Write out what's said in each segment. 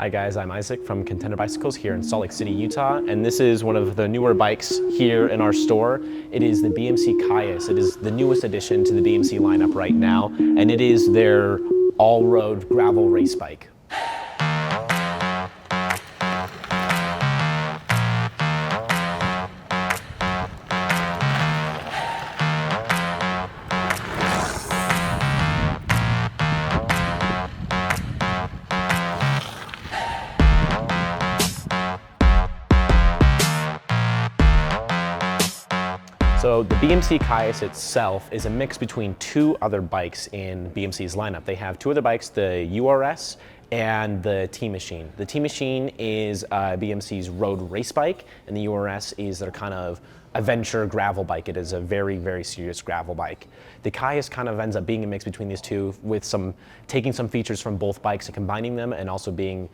Hi guys, I'm Isaac from Contender Bicycles here in Salt Lake City, Utah, and this is one of the newer bikes here in our store. It is the BMC Kaius. It is the newest addition to the BMC lineup right now, and it is their all-road gravel race bike. So the BMC Kaius itself is a mix between two other bikes in BMC's lineup. They have two other bikes, the URS and the Teammachine. The Teammachine is BMC's road race bike, and the URS is their kind of adventure gravel bike. It is a very, very serious gravel bike. The Kaius kind of ends up being a mix between these two, with taking some features from both bikes and combining them, and also being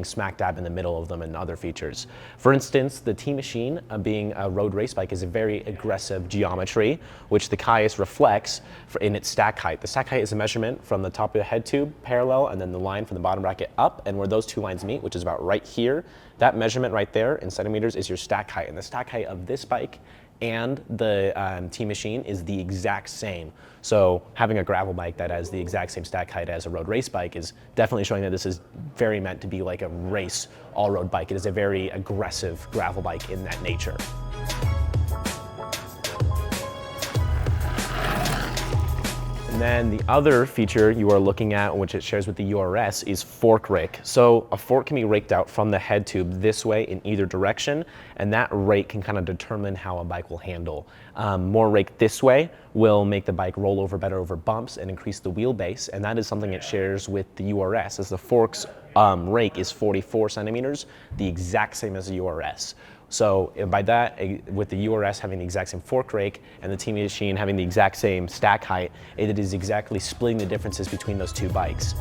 smack dab in the middle of them and other features. For instance, the Teammachine, being a road race bike, is a very aggressive geometry, which the Kaius reflects in its stack height. The stack height is a measurement from the top of the head tube parallel, and then the line from the bottom bracket up, and where those two lines meet, which is about right here, that measurement right there in centimeters is your stack height. And the stack height of this bike and the Teammachine is the exact same. So having a gravel bike that has the exact same stack height as a road race bike is definitely showing that this is very meant to be like a race all-road bike. It is a very aggressive gravel bike in that nature. And then the other feature you are looking at, which it shares with the URS, is fork rake. So a fork can be raked out from the head tube this way in either direction, and that rake can kind of determine how a bike will handle. More rake this way will make the bike roll over better over bumps and increase the wheelbase, and that is something it shares with the URS, as the fork's rake is 44 centimeters, the exact same as the URS. So by that, with the URS having the exact same fork rake and the Teammachine having the exact same stack height, it is exactly splitting the differences between those two bikes.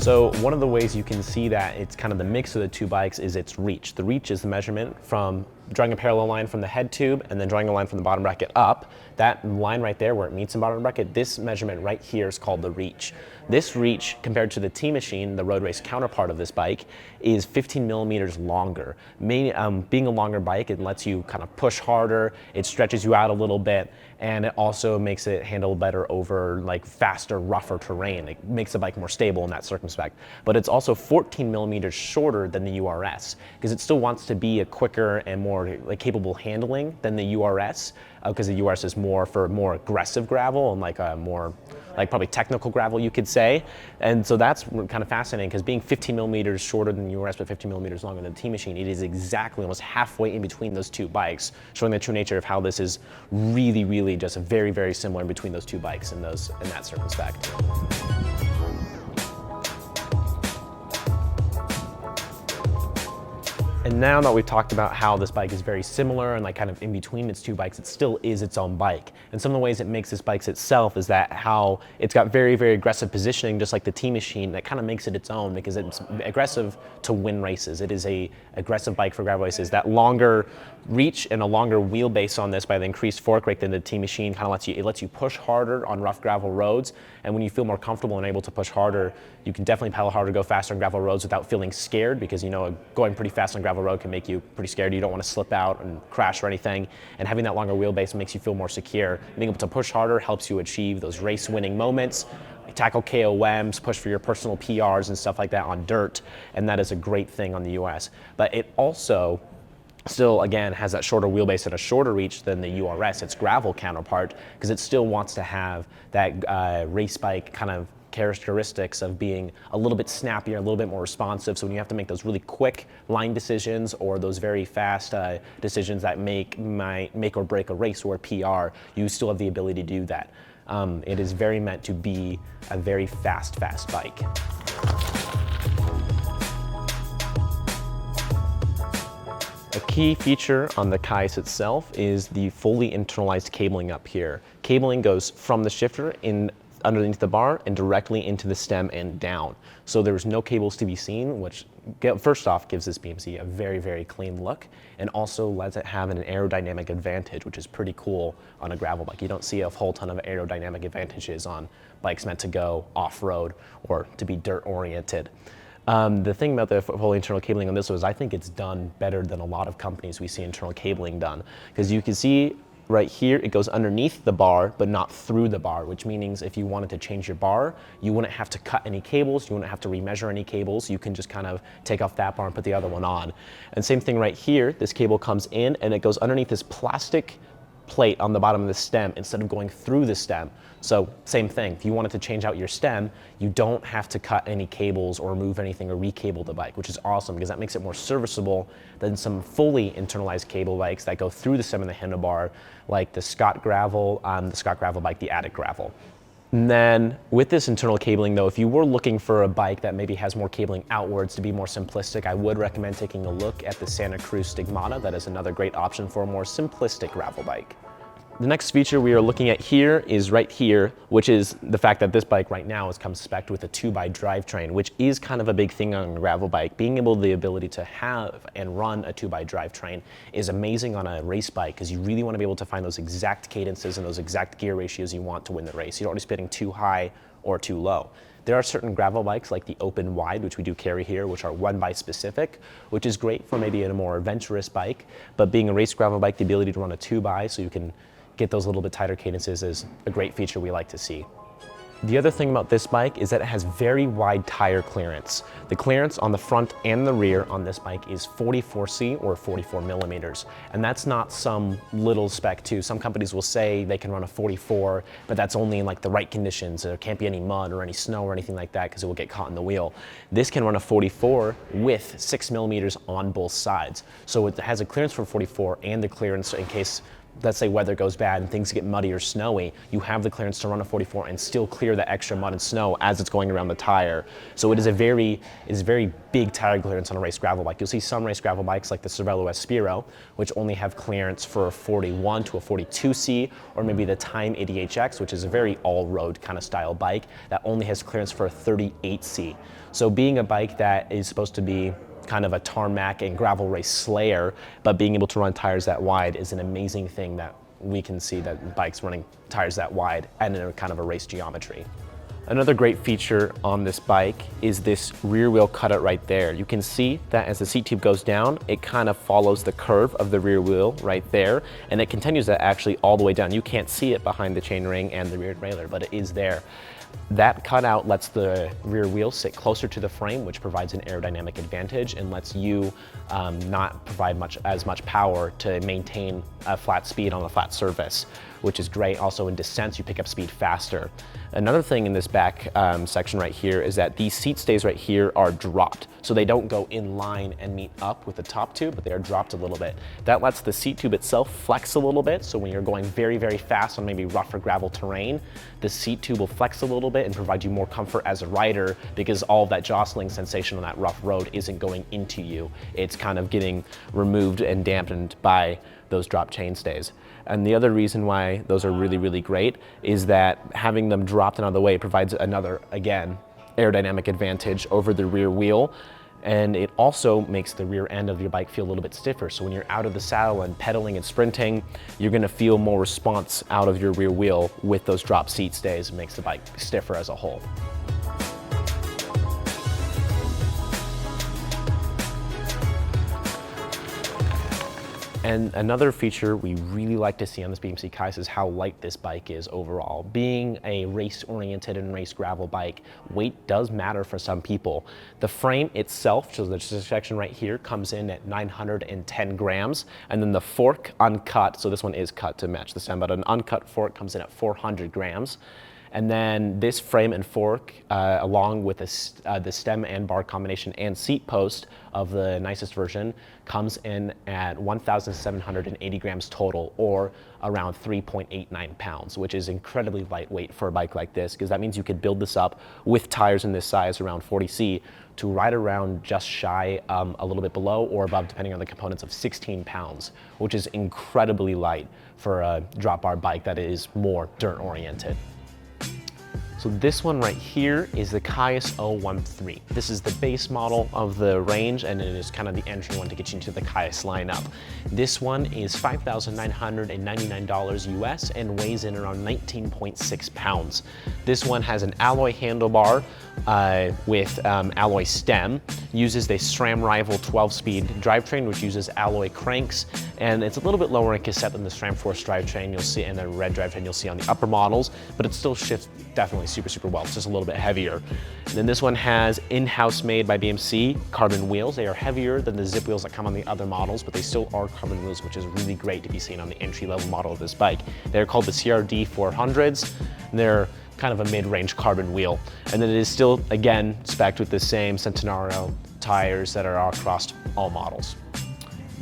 So one of the ways you can see that it's kind of the mix of the two bikes is its reach. The reach is the measurement from drawing a parallel line from the head tube and then drawing a line from the bottom bracket up. That line right there where it meets the bottom bracket, this measurement right here is called the reach. This reach, compared to the Teammachine, the road race counterpart of this bike, is 15 millimeters longer. Being a longer bike, it lets you kind of push harder, it stretches you out a little bit, and it also makes it handle better over like faster, rougher terrain. It makes the bike more stable in that circumspect. But it's also 14 millimeters shorter than the URS, because it still wants to be a quicker and more capable handling than the URS, because the URS is more for more aggressive gravel and like a more probably technical gravel, you could say. And so that's kind of fascinating, because being 15 millimeters shorter than the URS but 15 millimeters longer than the Teammachine, it is exactly almost halfway in between those two bikes, showing the true nature of how this is really, really just very, very similar between those two bikes in that circumspect. And now that we've talked about how this bike is very similar and like kind of in between its two bikes, it still is its own bike. And some of the ways it makes this bike itself is that how it's got very, very aggressive positioning, just like the Teammachine, that kind of makes it its own, because it's aggressive to win races. It is a aggressive bike for gravel races. That longer reach and a longer wheelbase on this by the increased fork rake than the Teammachine kind of lets you push harder on rough gravel roads. And when you feel more comfortable and able to push harder, you can definitely pedal harder, go faster on gravel roads without feeling scared, because going pretty fast on gravel road can make you pretty scared. You don't want to slip out and crash or anything. And having that longer wheelbase makes you feel more secure. Being able to push harder helps you achieve those race winning moments, tackle KOMs, push for your personal PRs and stuff like that on dirt. And that is a great thing on the US. But it also still, again, has that shorter wheelbase and a shorter reach than the URS, its gravel counterpart, because it still wants to have that race bike kind of characteristics of being a little bit snappier, a little bit more responsive. So when you have to make those really quick line decisions or those very fast decisions that make or break a race or a PR, you still have the ability to do that. It is very meant to be a very fast bike. A key feature on the Kaius itself is the fully internalized cabling up here. Cabling goes from the shifter in underneath the bar and directly into the stem and down. So there's no cables to be seen, which first off gives this BMC a very, very clean look, and also lets it have an aerodynamic advantage, which is pretty cool on a gravel bike. You don't see a whole ton of aerodynamic advantages on bikes meant to go off-road or to be dirt oriented. The thing about the fully internal cabling on this was I think it's done better than a lot of companies we see internal cabling done, because you can see right here it goes underneath the bar but not through the bar, which means if you wanted to change your bar, you wouldn't have to cut any cables, you wouldn't have to remeasure any cables, you can just kind of take off that bar and put the other one on. And same thing right here, this cable comes in and it goes underneath this plastic plate on the bottom of the stem instead of going through the stem. So same thing, if you wanted to change out your stem, you don't have to cut any cables or remove anything or recable the bike, which is awesome because that makes it more serviceable than some fully internalized cable bikes that go through the stem and the handlebar, like the Scott Gravel, bike, the Attic Gravel. And then with this internal cabling though, if you were looking for a bike that maybe has more cabling outwards to be more simplistic, I would recommend taking a look at the Santa Cruz Stigmata. That is another great option for a more simplistic gravel bike. The next feature we are looking at here is right here, which is the fact that this bike right now has come spec'd with a 2x drivetrain, which is kind of a big thing on a gravel bike. Being able the ability to have and run a 2x drivetrain is amazing on a race bike because you really want to be able to find those exact cadences and those exact gear ratios you want to win the race. You don't want to be spinning too high or too low. There are certain gravel bikes like the Open Wide, which we do carry here, which are 1x specific, which is great for maybe a more adventurous bike. But being a race gravel bike, the ability to run a 2x so you can get those little bit tighter cadences is a great feature we like to see. The other thing about this bike is that it has very wide tire clearance. The clearance on the front and the rear on this bike is 44C or 44 millimeters. And that's not some little spec too. Some companies will say they can run a 44, but that's only in like the right conditions. There can't be any mud or any snow or anything like that because it will get caught in the wheel. This can run a 44 with 6 millimeters on both sides. So it has a clearance for 44 and the clearance in case, let's say weather goes bad and things get muddy or snowy, you have the clearance to run a 44 and still clear the extra mud and snow as it's going around the tire. So it is a very big tire clearance on a race gravel bike. You'll see some race gravel bikes like the Cervelo Espiro, which only have clearance for a 41 to a 42C, or maybe the Time 80HX, which is a very all-road kind of style bike that only has clearance for a 38C. So being a bike that is supposed to be kind of a tarmac and gravel race slayer, but being able to run tires that wide is an amazing thing that we can see that bikes running tires that wide and in a kind of a race geometry. Another great feature on this bike is this rear wheel cutout right there. You can see that as the seat tube goes down, it kind of follows the curve of the rear wheel right there, and it continues that actually all the way down. You can't see it behind the chainring and the rear derailleur, but it is there. That cutout lets the rear wheel sit closer to the frame, which provides an aerodynamic advantage and lets you not provide as much power to maintain a flat speed on a flat surface, which is great. Also in descents, you pick up speed faster. Another thing in this back section right here is that these seat stays right here are dropped. So they don't go in line and meet up with the top tube, but they are dropped a little bit. That lets the seat tube itself flex a little bit. So when you're going very, very fast on maybe rougher gravel terrain, the seat tube will flex a little bit and provide you more comfort as a rider because all of that jostling sensation on that rough road isn't going into you. It's kind of getting removed and dampened by those drop chain stays. And the other reason why those are really, really great is that having them dropped and out of the way provides another, again, aerodynamic advantage over the rear wheel. And it also makes the rear end of your bike feel a little bit stiffer. So when you're out of the saddle and pedaling and sprinting, you're gonna feel more response out of your rear wheel with those drop seat stays. It makes the bike stiffer as a whole. And another feature we really like to see on this BMC Kaius is how light this bike is overall. Being a race-oriented and race gravel bike, weight does matter for some people. The frame itself, so the section right here, comes in at 910 grams, and then the fork uncut, so this one is cut to match the stem, but an uncut fork comes in at 400 grams. And then this frame and fork, along with the stem and bar combination and seat post of the nicest version, comes in at 1,780 grams total, or around 3.89 pounds, which is incredibly lightweight for a bike like this, because that means you could build this up with tires in this size, around 40C, to ride around just shy, a little bit below or above, depending on the components, of 16 pounds, which is incredibly light for a drop bar bike that is more dirt oriented. So this one right here is the Kaius 013. This is the base model of the range, and it is kind of the entry one to get you into the Kaius lineup. This one is $5,999 US and weighs in around 19.6 pounds. This one has an alloy handlebar with alloy stem, uses the SRAM Rival 12-speed drivetrain, which uses alloy cranks, and it's a little bit lower in cassette than the SRAM Force drivetrain you'll see, and the red drivetrain you'll see on the upper models, but it still shifts definitely super well. It's just a little bit heavier. And then this one has in-house made by BMC carbon wheels. They are heavier than the Zipp wheels that come on the other models, but they still are carbon wheels, which is really great to be seen on the entry-level model of this bike. They're called the CRD 400s, and they're kind of a mid-range carbon wheel. And then it is still, again, spec'd with the same Centenario tires that are across all models.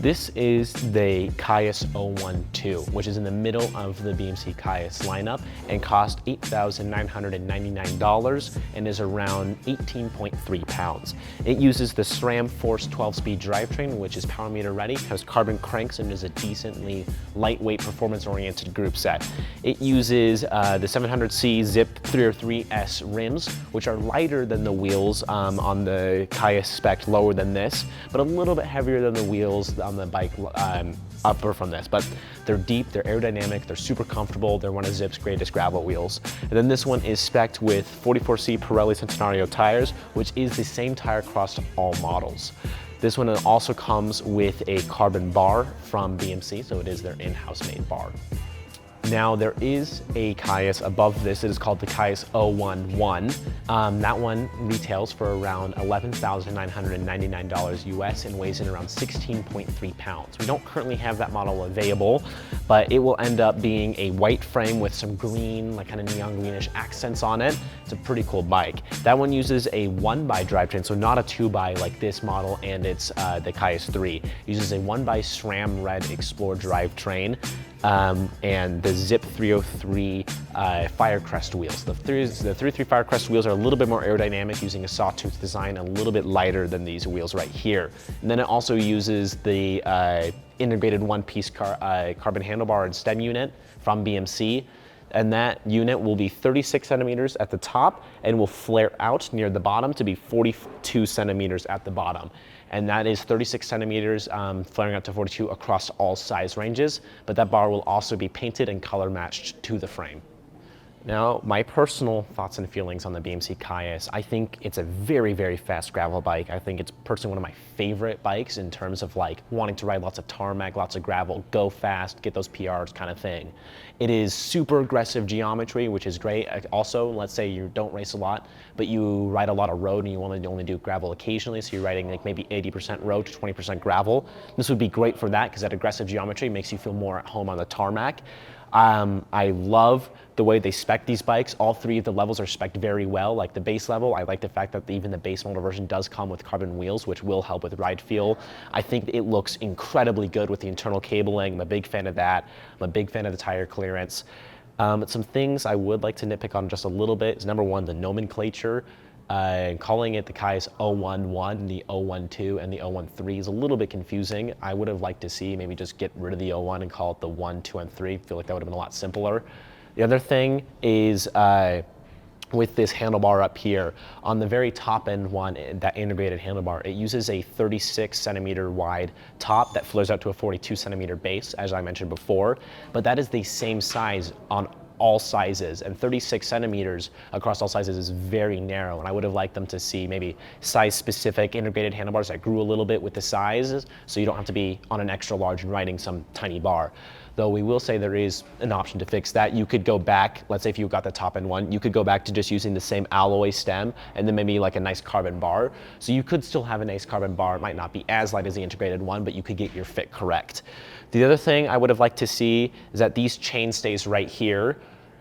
This is the Kaius 012, which is in the middle of the BMC Kaius lineup and cost $8,999 and is around 18.3 pounds. It uses the SRAM Force 12-speed drivetrain, which is power meter ready, has carbon cranks, and is a decently lightweight, performance-oriented group set. It uses the 700C Zipp 303S rims, which are lighter than the wheels on the Kaius spec, lower than this, but a little bit heavier than the wheels on the bike upper from this, but they're deep, they're aerodynamic, they're super comfortable, they're one of Zipp's greatest gravel wheels. And then this one is spec'd with 44C Pirelli Centenario tires, which is the same tire across all models. This one also comes with a carbon bar from BMC, so it is their in-house made bar. Now there is a Kaius above this. It is called the Kaius 011. That one retails for around $11,999 US and weighs in around 16.3 pounds. We don't currently have that model available, but it will end up being a white frame with some green, like kind of neon greenish accents on it. It's a pretty cool bike. That one uses a 1x drivetrain, so not a 2x like this model, and it's the Kaius 3. It uses a 1x SRAM Red Explorer drivetrain. And the Zipp 303 Firecrest wheels. The 303 Firecrest wheels are a little bit more aerodynamic, using a sawtooth design, a little bit lighter than these wheels right here. And then it also uses the integrated one-piece carbon handlebar and stem unit from BMC. And that unit will be 36 centimeters at the top and will flare out near the bottom to be 42 centimeters at the bottom. And that is 36 centimeters flaring out to 42 across all size ranges, but that bar will also be painted and color matched to the frame. Now, my personal thoughts and feelings on the BMC Kaius, I think it's a very fast gravel bike. I think it's personally one of my favorite bikes in terms of like wanting to ride lots of tarmac, lots of gravel, go fast, get those PRs kind of thing. It is super aggressive geometry, which is great. Also, let's say you don't race a lot, but you ride a lot of road and you want to only do gravel occasionally, so you're riding like maybe 80% road to 20% gravel. This would be great for that because that aggressive geometry makes you feel more at home on the tarmac. I love the way they spec these bikes. All three of the levels are spec'd very well. Like the base level, I like the fact that even the base model version does come with carbon wheels, which will help with ride feel. I think it looks incredibly good with the internal cabling. I'm a big fan of that. I'm a big fan of the tire clearance. Some things I would like to nitpick on just a little bit is number one, the nomenclature. Calling it the Kaius 011, the 012, and the 013 is a little bit confusing. I would have liked to see maybe just get rid of the 01 and call it the 1, 2, and 3. I feel like that would have been a lot simpler. The other thing is with this handlebar up here, on the very top end one, that integrated handlebar, it uses a 36 centimeter wide top that flares out to a 42 centimeter base, as I mentioned before, but that is the same size on all sizes, and 36 centimeters across all sizes is very narrow, and I would have liked them to see maybe size-specific integrated handlebars that grew a little bit with the sizes, so you don't have to be on an extra large and riding some tiny bar. Though we will say there is an option to fix that. You could go back, let's say if you got the top end one, you could go back to just using the same alloy stem and then maybe like a nice carbon bar. So you could still have a nice carbon bar. It might not be as light as the integrated one, but you could get your fit correct. The other thing I would have liked to see is that these chainstays right here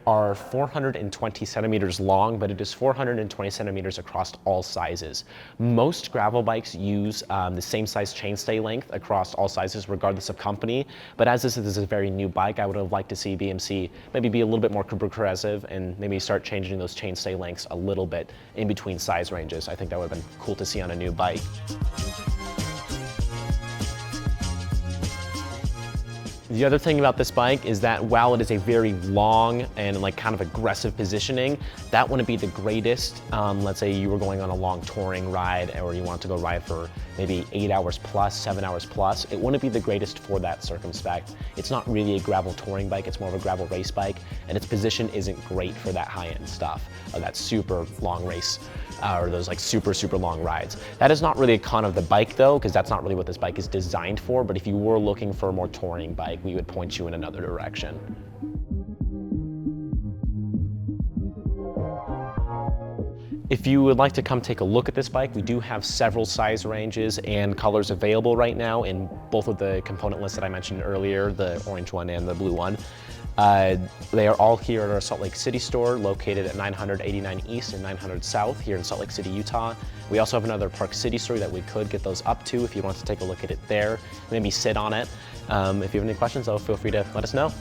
are 420 centimeters long, but it is 420 centimeters across all sizes. Most gravel bikes use the same size chainstay length across all sizes, regardless of company. But as this is a very new bike, I would have liked to see BMC maybe be a little bit more progressive and maybe start changing those chainstay lengths a little bit in between size ranges. I think that would have been cool to see on a new bike. The other thing about this bike is that while it is a very long and like kind of aggressive positioning, that wouldn't be the greatest. Let's say you were going on a long touring ride or you want to go ride for maybe 8 hours plus, 7 hours plus. It wouldn't be the greatest for that circumspect. It's not really a gravel touring bike, it's more of a gravel race bike, and its position isn't great for that high-end stuff, that super long race, or those like super long rides. That is not really a con of the bike though, because that's not really what this bike is designed for, but if you were looking for a more touring bike, we would point you in another direction. If you would like to come take a look at this bike, we do have several size ranges and colors available right now in both of the component lists that I mentioned earlier, the orange one and the blue one. They are all here at our Salt Lake City store, located at 989 East and 900 South here in Salt Lake City, Utah. We also have another Park City store that we could get those up to if you want to take a look at it there, maybe sit on it. If you have any questions, though, feel free to let us know.